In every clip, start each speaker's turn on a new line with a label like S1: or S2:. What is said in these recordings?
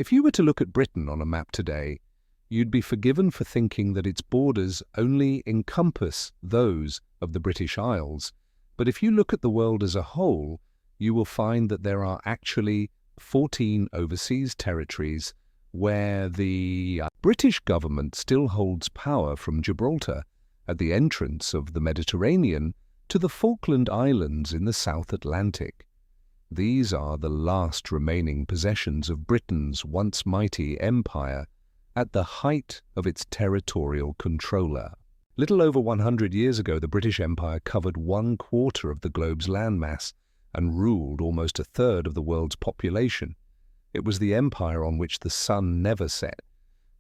S1: If you were to look at Britain on a map today, you'd be forgiven for thinking that its borders only encompass those of the British Isles. But if you look at the world as a whole, you will find that there are actually 14 overseas territories where the British government still holds power, from Gibraltar at the entrance of the Mediterranean to the Falkland Islands in the South Atlantic. These are the last remaining possessions of Britain's once mighty empire at the height of its territorial controller. Little over 100 years ago, the British Empire covered 1/4 of the globe's landmass and ruled almost 1/3 of the world's population. It was the empire on which the sun never set.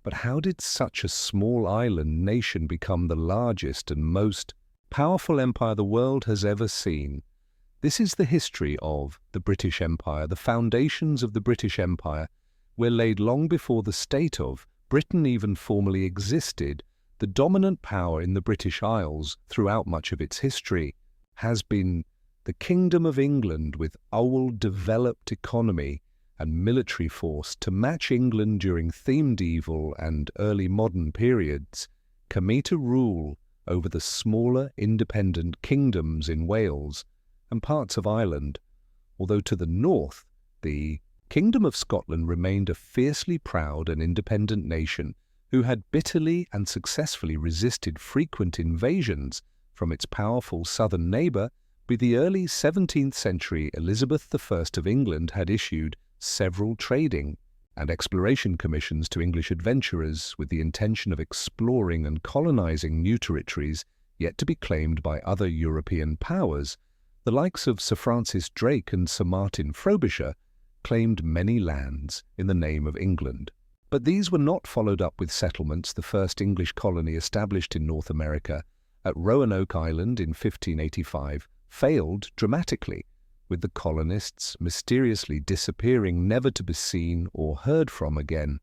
S1: But how did such a small island nation become the largest and most powerful empire the world has ever seen? This is the history of the British Empire. The foundations of the British Empire were laid long before the state of Britain even formally existed. The dominant power in the British Isles throughout much of its history has been the Kingdom of England, with old-developed economy and military force to match England during the medieval and early modern periods, came to rule over the smaller independent kingdoms in Wales and parts of Ireland, although to the north, the Kingdom of Scotland remained a fiercely proud and independent nation who had bitterly and successfully resisted frequent invasions from its powerful southern neighbour. By the early 17th century, Elizabeth I of England had issued several trading and exploration commissions to English adventurers with the intention of exploring and colonizing new territories yet to be claimed by other European powers. The likes of Sir Francis Drake and Sir Martin Frobisher claimed many lands in the name of England. But these were not followed up with settlements. The first English colony established in North America at Roanoke Island in 1585 failed dramatically, with the colonists mysteriously disappearing, never to be seen or heard from again.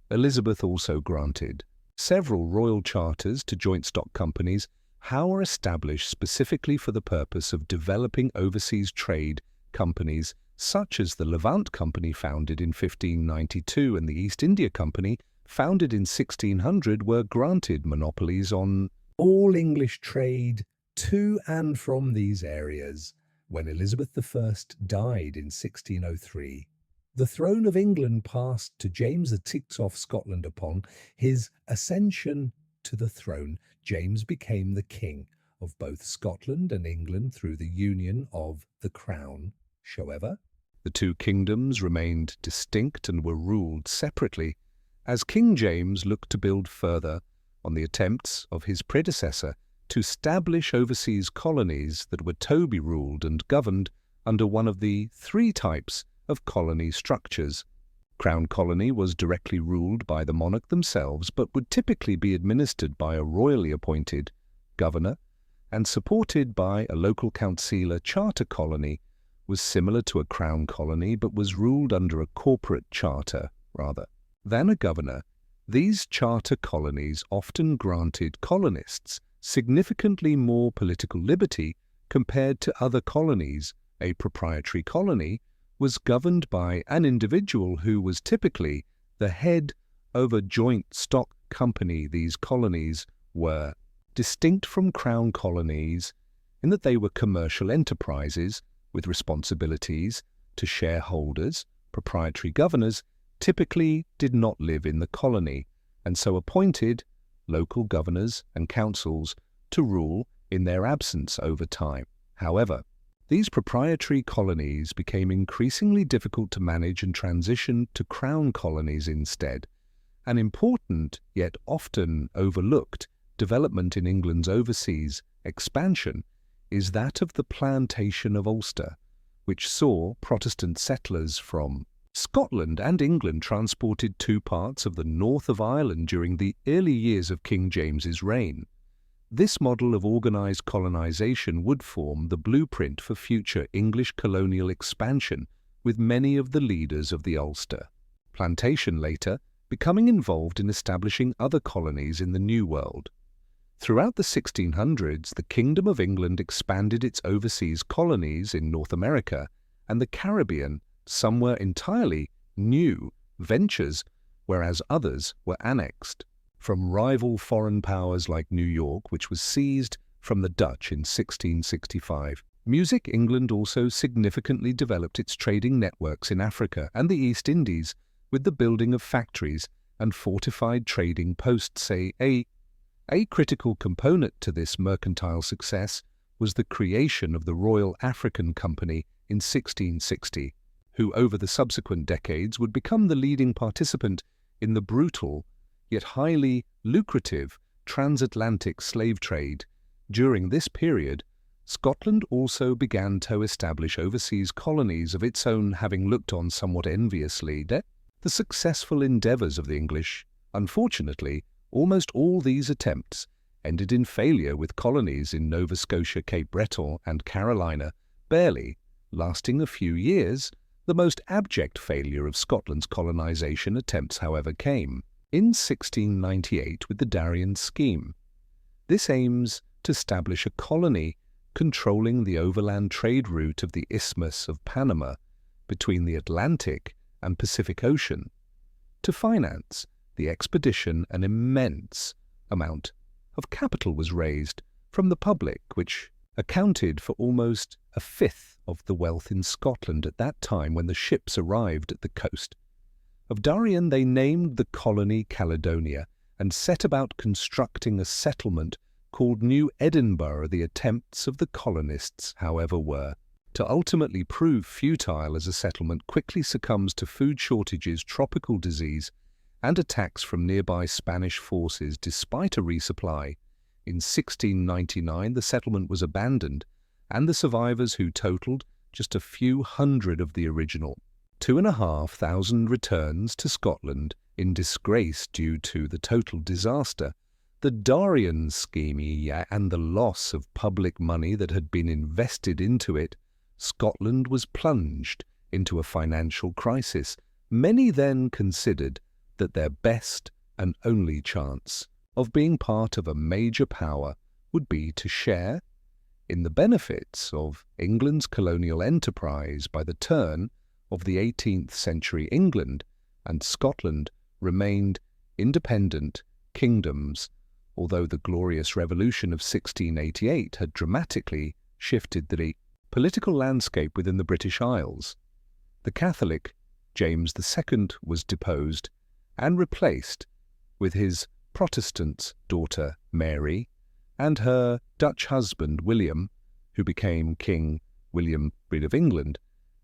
S1: Elizabeth also granted several royal charters to joint stock companies, were established specifically for the purpose of developing overseas trade. Companies such as the Levant Company, founded in 1592, and the East India Company, founded in 1600, were granted monopolies on all English trade to and from these areas. When Elizabeth I died in 1603, the throne of England passed to James VI of Scotland. Upon his ascension to the throne, James became the king of both Scotland and England through the union of the crown. However, the two kingdoms remained distinct and were ruled separately, as King James looked to build further on the attempts of his predecessor to establish overseas colonies that were to be ruled and governed under one of the three types of colony structures. Crown colony was directly ruled by the monarch themselves, but would typically be administered by a royally appointed governor and supported by a local councillor. Charter colony was similar to a crown colony, but was ruled under a corporate charter rather than a governor. These charter colonies often granted colonists significantly more political liberty compared to other colonies. A proprietary colony was governed by an individual who was typically the head of a joint stock company. These colonies were distinct from crown colonies in that they were commercial enterprises with responsibilities to shareholders. Proprietary governors typically did not live in the colony, and so appointed local governors and councils to rule in their absence over time. However, these proprietary colonies became increasingly difficult to manage and transitioned to crown colonies instead. An important, yet often overlooked, development in England's overseas expansion is that of the plantation of Ulster, which saw Protestant settlers from Scotland and England transported to parts of the north of Ireland during the early years of King James's reign. This model of organised colonisation would form the blueprint for future English colonial expansion, with many of the leaders of the Ulster plantation later becoming involved in establishing other colonies in the New World. Throughout the 1600s, the Kingdom of England expanded its overseas colonies in North America and the Caribbean. Some were entirely new ventures, whereas others were annexed. From rival foreign powers like New York, which was seized from the Dutch in 1665. Music England also significantly developed its trading networks in Africa and the East Indies with the building of factories and fortified trading posts. A critical component to this mercantile success was the creation of the Royal African Company in 1660, who over the subsequent decades would become the leading participant in the brutal yet highly lucrative transatlantic slave trade. During this period, Scotland also began to establish overseas colonies of its own, having looked on somewhat enviously at the successful endeavours of the English. Unfortunately, almost all these attempts ended in failure, with colonies in Nova Scotia, Cape Breton and Carolina barely lasting a few years. The most abject failure of Scotland's colonisation attempts, however, came in 1698 with the Darien Scheme. This aims to establish a colony controlling the overland trade route of the Isthmus of Panama between the Atlantic and Pacific Ocean. To finance the expedition, an immense amount of capital was raised from the public, which accounted for almost a fifth of the wealth in Scotland at that time. When the ships arrived at the coast of Darien, they named the colony Caledonia and set about constructing a settlement called New Edinburgh. The attempts of the colonists, however, were to ultimately prove futile, as a settlement quickly succumbs to food shortages, tropical disease, and attacks from nearby Spanish forces. Despite a resupply, in 1699 the settlement was abandoned, and the survivors, who totaled just a few hundred of the original 2,500, returns to Scotland in disgrace due to the total disaster. The Darien Scheme and the loss of public money that had been invested into it, Scotland was plunged into a financial crisis. Many then considered that their best and only chance of being part of a major power would be to share in the benefits of England's colonial enterprise. By the turn of the 18th century, England and Scotland remained independent kingdoms, although the Glorious Revolution of 1688 had dramatically shifted the political landscape within the British Isles. The Catholic James II was deposed and replaced with his Protestant daughter Mary and her Dutch husband William, who became King William of England,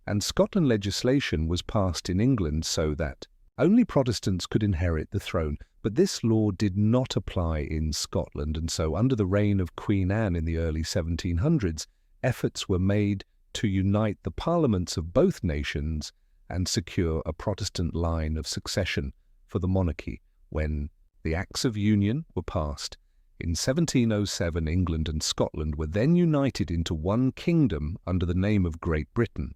S1: and Scotland legislation was passed in England so that only Protestants could inherit the throne. But this law did not apply in Scotland, and so under the reign of Queen Anne in the early 1700s, efforts were made to unite the parliaments of both nations and secure a Protestant line of succession for the monarchy. When the Acts of Union were passed in 1707, England and Scotland were then united into one kingdom under the name of Great Britain.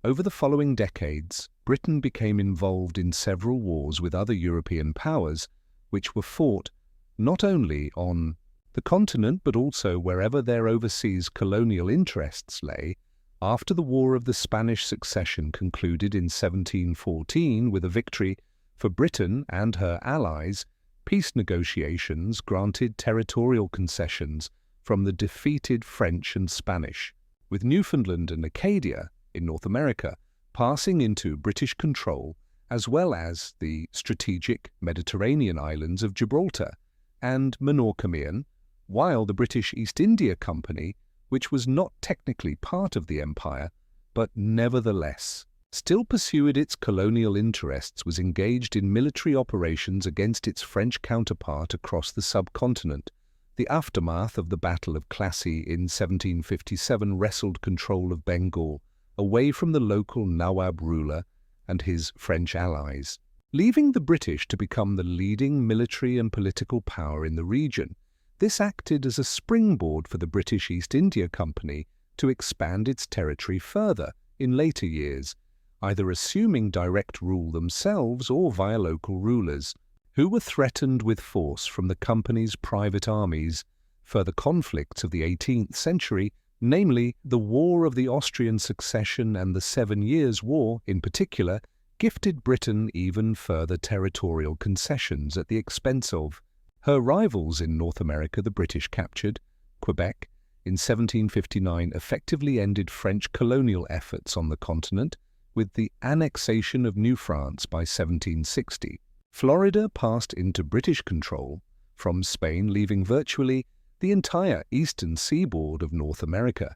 S1: Over the following decades, Britain became involved in several wars with other European powers, which were fought not only on the continent but also wherever their overseas colonial interests lay. After the War of the Spanish Succession concluded in 1714 with a victory for Britain and her allies, peace negotiations granted territorial concessions from the defeated French and Spanish, with Newfoundland and Acadia in North America passing into British control, as well as the strategic Mediterranean islands of Gibraltar and Menorca, while the British East India Company, which was not technically part of the empire, but nevertheless still pursued its colonial interests, was engaged in military operations against its French counterpart across the subcontinent. The aftermath of the Battle of Plassey in 1757 wrestled control of Bengal away from the local Nawab ruler and his French allies, leaving the British to become the leading military and political power in the region. This acted as a springboard for the British East India Company to expand its territory further in later years, either assuming direct rule themselves or via local rulers, who were threatened with force from the company's private armies. Further conflicts of the 18th century, namely the War of the Austrian Succession and the 7 Years' War in particular, gifted Britain even further territorial concessions at the expense of her rivals in North America. The British captured Quebec in 1759, effectively ended French colonial efforts on the continent with the annexation of New France by 1760. Florida passed into British control from Spain, leaving virtually the entire eastern seaboard of North America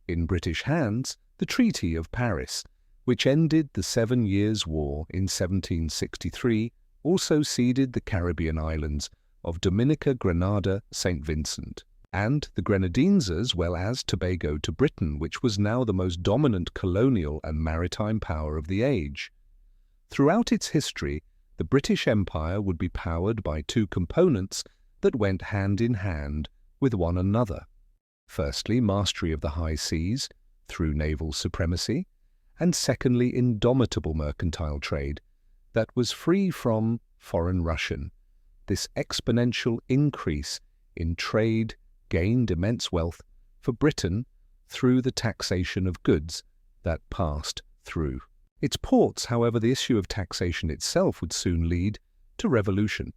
S1: in British hands. The Treaty of Paris, which ended the 7 Years' War in 1763, also ceded the Caribbean islands of Dominica, Grenada, St. Vincent, and the Grenadines as well as Tobago to Britain, which was now the most dominant colonial and maritime power of the age. Throughout its history, the British Empire would be powered by two components that went hand in hand with one another. Firstly, mastery of the high seas through naval supremacy, and secondly, indomitable mercantile trade that was free from foreign Russian. This exponential increase in trade gained immense wealth for Britain through the taxation of goods that passed through its ports. However, the issue of taxation itself would soon lead to revolution,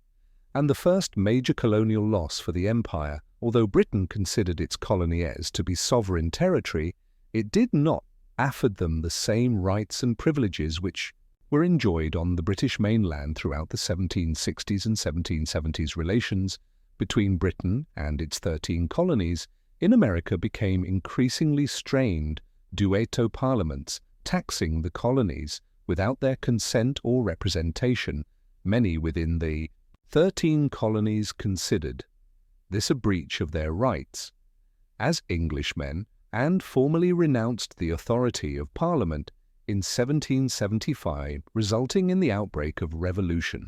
S1: and the first major colonial loss for the empire. Although Britain considered its colonies to be sovereign territory, it did not afford them the same rights and privileges which were enjoyed on the British mainland throughout the 1760s and 1770s. Relations between Britain and its 13 colonies in America became increasingly strained, duetto parliaments taxing the colonies without their consent or representation. Many within the 13 colonies considered this a breach of their rights as Englishmen and formally renounced the authority of Parliament in 1775, resulting in the outbreak of revolution.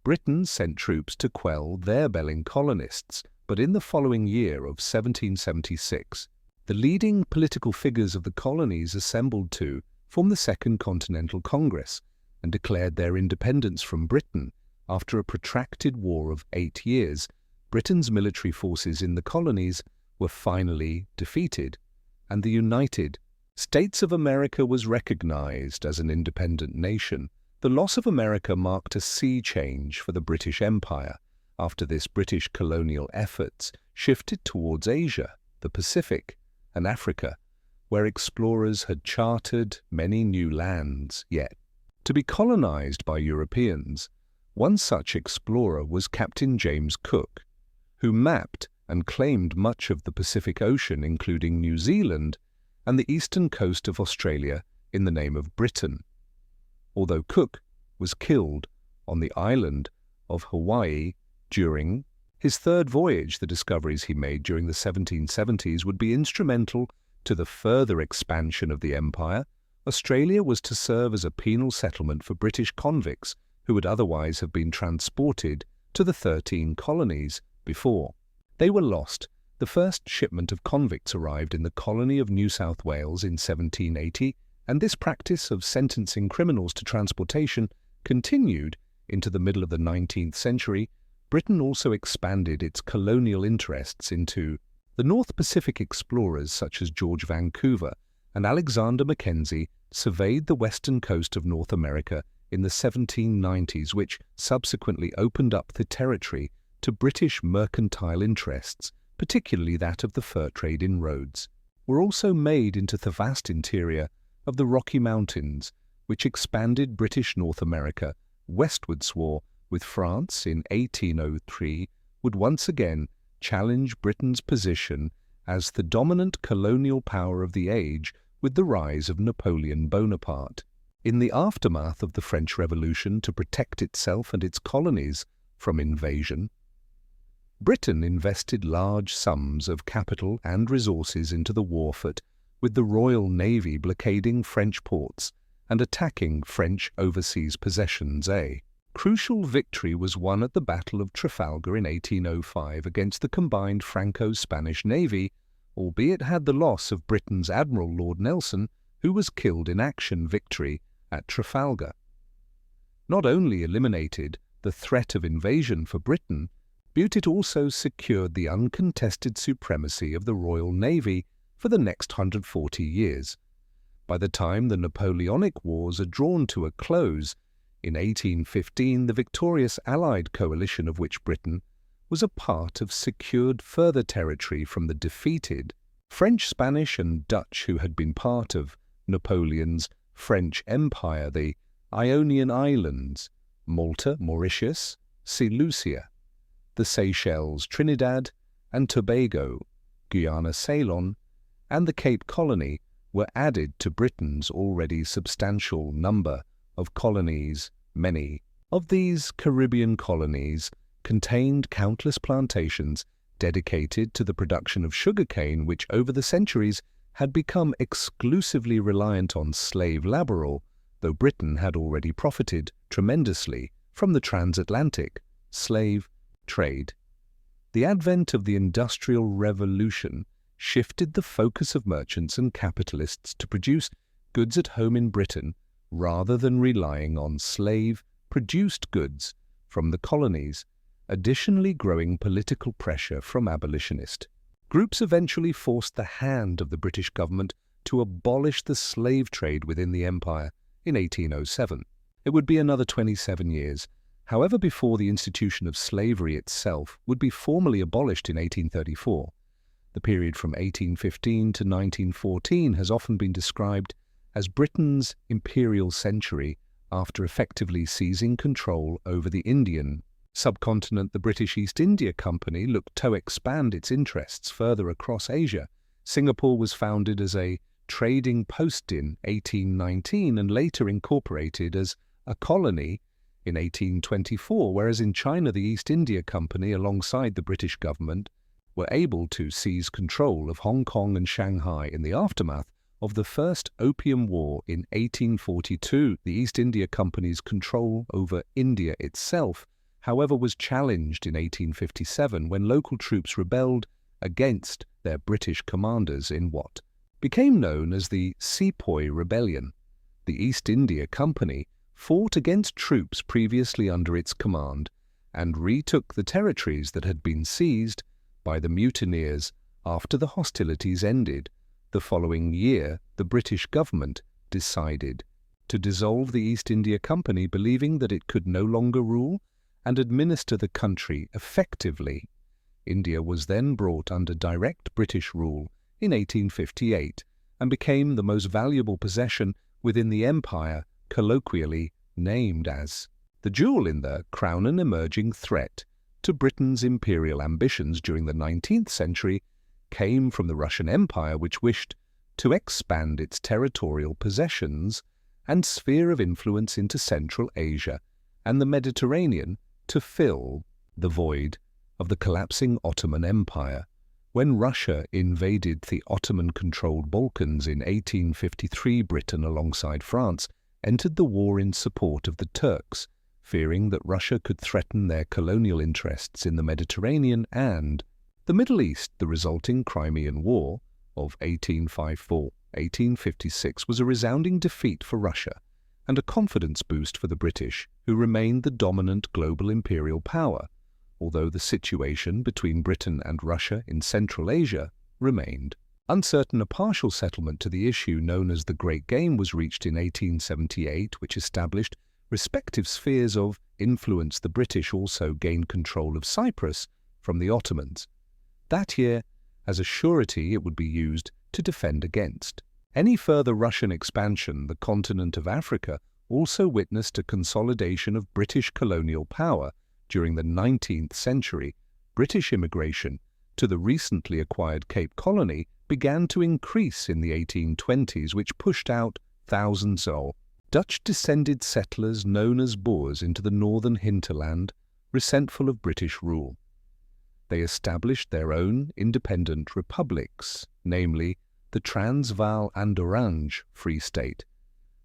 S1: Britain sent troops to quell their rebelling colonists, but in the following year of 1776, the leading political figures of the colonies assembled to form the Second Continental Congress and declared their independence from Britain. After a protracted war of 8 years, Britain's military forces in the colonies were finally defeated, and the United States of America was recognized as an independent nation. The loss of America marked a sea change for the British Empire. After this, British colonial efforts shifted towards Asia, the Pacific, and Africa, where explorers had charted many new lands yet to be colonized by Europeans. One such explorer was Captain James Cook, who mapped and claimed much of the Pacific Ocean, including New Zealand and the eastern coast of Australia, in the name of Britain. Although Cook was killed on the island of Hawaii during his third voyage, the discoveries he made during the 1770s would be instrumental to the further expansion of the empire. Australia was to serve as a penal settlement for British convicts who would otherwise have been transported to the 13 colonies before they were lost. The first shipment of convicts arrived in the colony of New South Wales in 1780, and this practice of sentencing criminals to transportation continued into the middle of the 19th century. Britain also expanded its colonial interests into the North Pacific. Explorers such as George Vancouver and Alexander Mackenzie surveyed the western coast of North America in the 1790s, which subsequently opened up the territory to British mercantile interests, particularly that of the fur trade inroads, were also made into the vast interior of the Rocky Mountains, which expanded British North America westwards. War with France in 1803 would once again challenge Britain's position as the dominant colonial power of the age with the rise of Napoleon Bonaparte. In the aftermath of the French Revolution, to protect itself and its colonies from invasion, Britain invested large sums of capital and resources into the war effort, with the Royal Navy blockading French ports and attacking French overseas possessions. A crucial victory was won at the Battle of Trafalgar in 1805 against the combined Franco-Spanish Navy, albeit had the loss of Britain's Admiral Lord Nelson, who was killed in action. Victory at Trafalgar not only eliminated the threat of invasion for Britain, but it also secured the uncontested supremacy of the Royal Navy for the next 140 years. By the time the Napoleonic Wars are drawn to a close, in 1815 the victorious Allied coalition of which Britain was a part of secured further territory from the defeated French, Spanish and Dutch who had been part of Napoleon's French Empire, the Ionian Islands, Malta, Mauritius, Seleucia, the Seychelles, Trinidad and Tobago, Guyana, Ceylon, and the Cape Colony were added to Britain's already substantial number of colonies. Many of these Caribbean colonies contained countless plantations dedicated to the production of sugarcane, which over the centuries had become exclusively reliant on slave labour, though Britain had already profited tremendously from the transatlantic slave trade. The advent of the Industrial Revolution shifted the focus of merchants and capitalists to produce goods at home in Britain rather than relying on slave-produced goods from the colonies. Additionally, growing political pressure from abolitionist groups eventually forced the hand of the British government to abolish the slave trade within the empire in 1807. It would be another 27 years, however, before the institution of slavery itself would be formally abolished in 1834. The period from 1815 to 1914 has often been described as Britain's imperial century after effectively seizing control over the Indian subcontinent. The British East India Company looked to expand its interests further across Asia. Singapore was founded as a trading post in 1819 and later incorporated as a colony in 1824, whereas in China the East India Company, alongside the British government, were able to seize control of Hong Kong and Shanghai in the aftermath of the First Opium War in 1842. The East India Company's control over India itself, however, was challenged in 1857 when local troops rebelled against their British commanders in what became known as the Sepoy Rebellion. The East India Company fought against troops previously under its command and retook the territories that had been seized by the mutineers after the hostilities ended. The following year, the British government decided to dissolve the East India Company, believing that it could no longer rule and administer the country effectively. India was then brought under direct British rule in 1858 and became the most valuable possession within the empire, colloquially named as the jewel in the crown. An emerging threat to Britain's imperial ambitions during the 19th century came from the Russian Empire, which wished to expand its territorial possessions and sphere of influence into Central Asia and the Mediterranean to fill the void of the collapsing Ottoman Empire. When Russia invaded the Ottoman-controlled Balkans in 1853, Britain, alongside France, entered the war in support of the Turks, fearing that Russia could threaten their colonial interests in the Mediterranean and the Middle East. The resulting Crimean War of 1854-1856 was a resounding defeat for Russia and a confidence boost for the British, who remained the dominant global imperial power, although the situation between Britain and Russia in Central Asia remained uncertain. A partial settlement to the issue known as the Great Game was reached in 1878, which established respective spheres of influence. The British also gained control of Cyprus from the Ottomans. That year, as a surety, it would be used to defend against any further Russian expansion. The continent of Africa also witnessed a consolidation of British colonial power during the 19th century. British immigration to the recently acquired Cape Colony began to increase in the 1820s, which pushed out thousands of Dutch-descended settlers known as Boers into the northern hinterland, resentful of British rule. They established their own independent republics, namely the Transvaal and Orange Free State,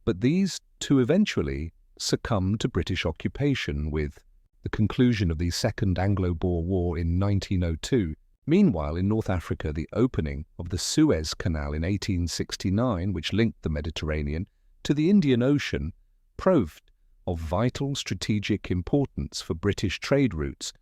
S1: but these too eventually succumbed to British occupation with the conclusion of the Second Anglo-Boer War in 1902. Meanwhile, in North Africa, the opening of the Suez Canal in 1869, which linked the Mediterranean to the Indian Ocean, proved of vital strategic importance for British trade routes.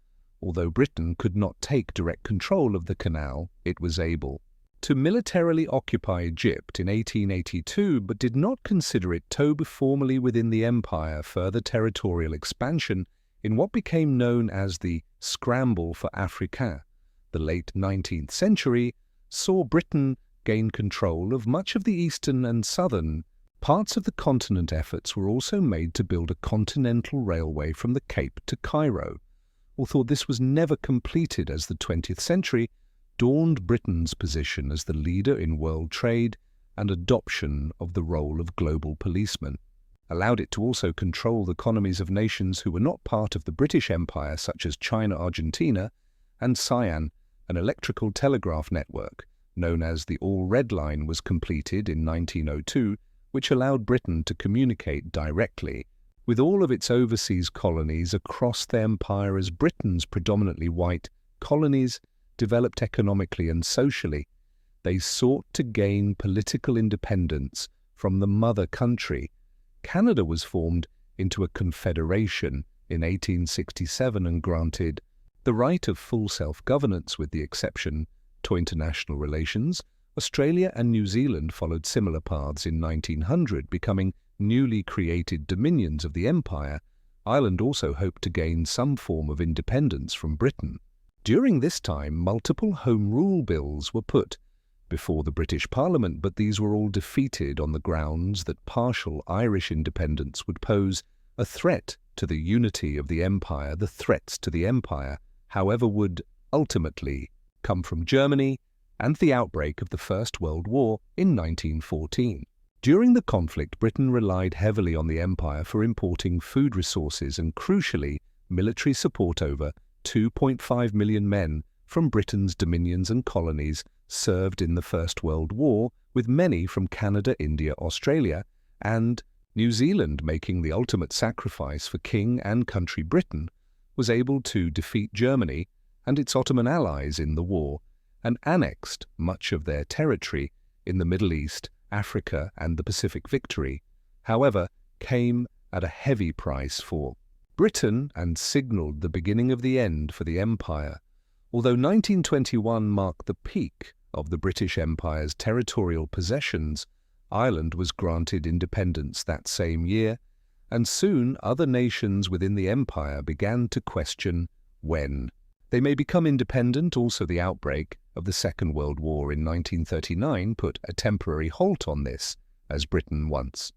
S1: Although Britain could not take direct control of the canal, it was able to militarily occupy Egypt in 1882 but did not consider it to be formally within the empire. Further territorial expansion in what became known as the Scramble for Africa, the late 19th century, saw Britain gain control of much of the eastern and southern parts of the continent. Efforts were also made to build a continental railway from the Cape to Cairo, although this was never completed as the 20th century dawned. Britain's position as the leader in world trade and adoption of the role of global policeman allowed it to also control the economies of nations who were not part of the British Empire, such as China, Argentina, and Siam. An electrical telegraph network, known as the All Red Line, was completed in 1902, which allowed Britain to communicate directly with all of its overseas colonies across the empire. As Britain's predominantly white colonies developed economically and socially, they sought to gain political independence from the mother country. Canada was formed into a confederation in 1867 and granted the right of full self-governance with the exception to international relations. Australia and New Zealand followed similar paths in 1900, becoming newly created dominions of the empire. Ireland also hoped to gain some form of independence from Britain. During this time, multiple Home Rule bills were put before the British Parliament, but these were all defeated on the grounds that partial Irish independence would pose a threat to the unity of the empire. The threats to the empire, however, would ultimately come from Germany and the outbreak of the First World War in 1914. During the conflict, Britain relied heavily on the empire for importing food resources and, crucially, military support. Over 2.5 million men from Britain's dominions and colonies served in the First World War, with many from Canada, India, Australia, and New Zealand making the ultimate sacrifice for king and country. Britain was able to defeat Germany and its Ottoman allies in the war and annexed much of their territory in the Middle East, Africa, and the Pacific. Victory, however, came at a heavy price for Britain and signaled the beginning of the end for the empire. Although 1921 marked the peak of the British Empire's territorial possessions, Ireland was granted independence that same year, and soon other nations within the empire began to question when they may become independent. Also, the outbreak of the Second World War in 1939 put a temporary halt on this, as Britain once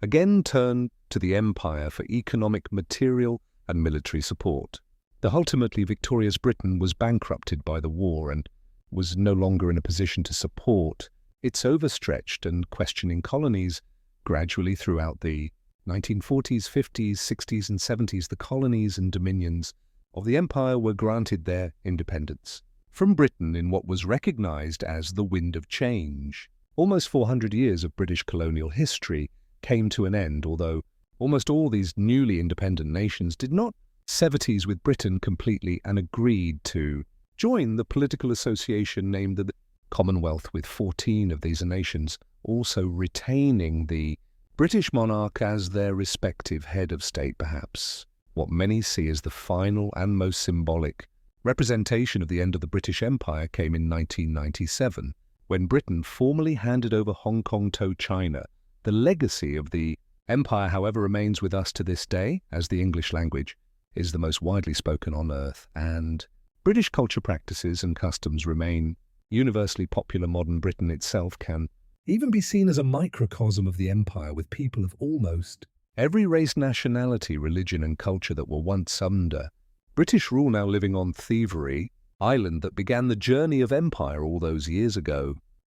S1: again turned to the empire for economic, material, and military support. The ultimately victorious Britain was bankrupted by the war and was no longer in a position to support its overstretched and questioning colonies. Gradually throughout the 1940s, 50s, 60s, and 70s, the colonies and dominions of the empire were granted their independence from Britain in what was recognized as the wind of change. Almost 400 years of British colonial history came to an end, although almost all these newly independent nations did not sever ties with Britain completely and agreed to join the political association named the Commonwealth, with 14 of these nations also retaining the British monarch as their respective head of state. Perhaps what many see as the final and most symbolic representation of the end of the British Empire came in 1997, when Britain formally handed over Hong Kong to China. The legacy of the empire, however, remains with us to this day, as the English language is the most widely spoken on earth, and British culture, practices, and customs remain universally popular. Modern Britain itself can even be seen as a microcosm of the empire, with people of almost every race, nationality, religion, and culture that were once under British rule now living on Thievery Island that began the journey of empire all those years ago.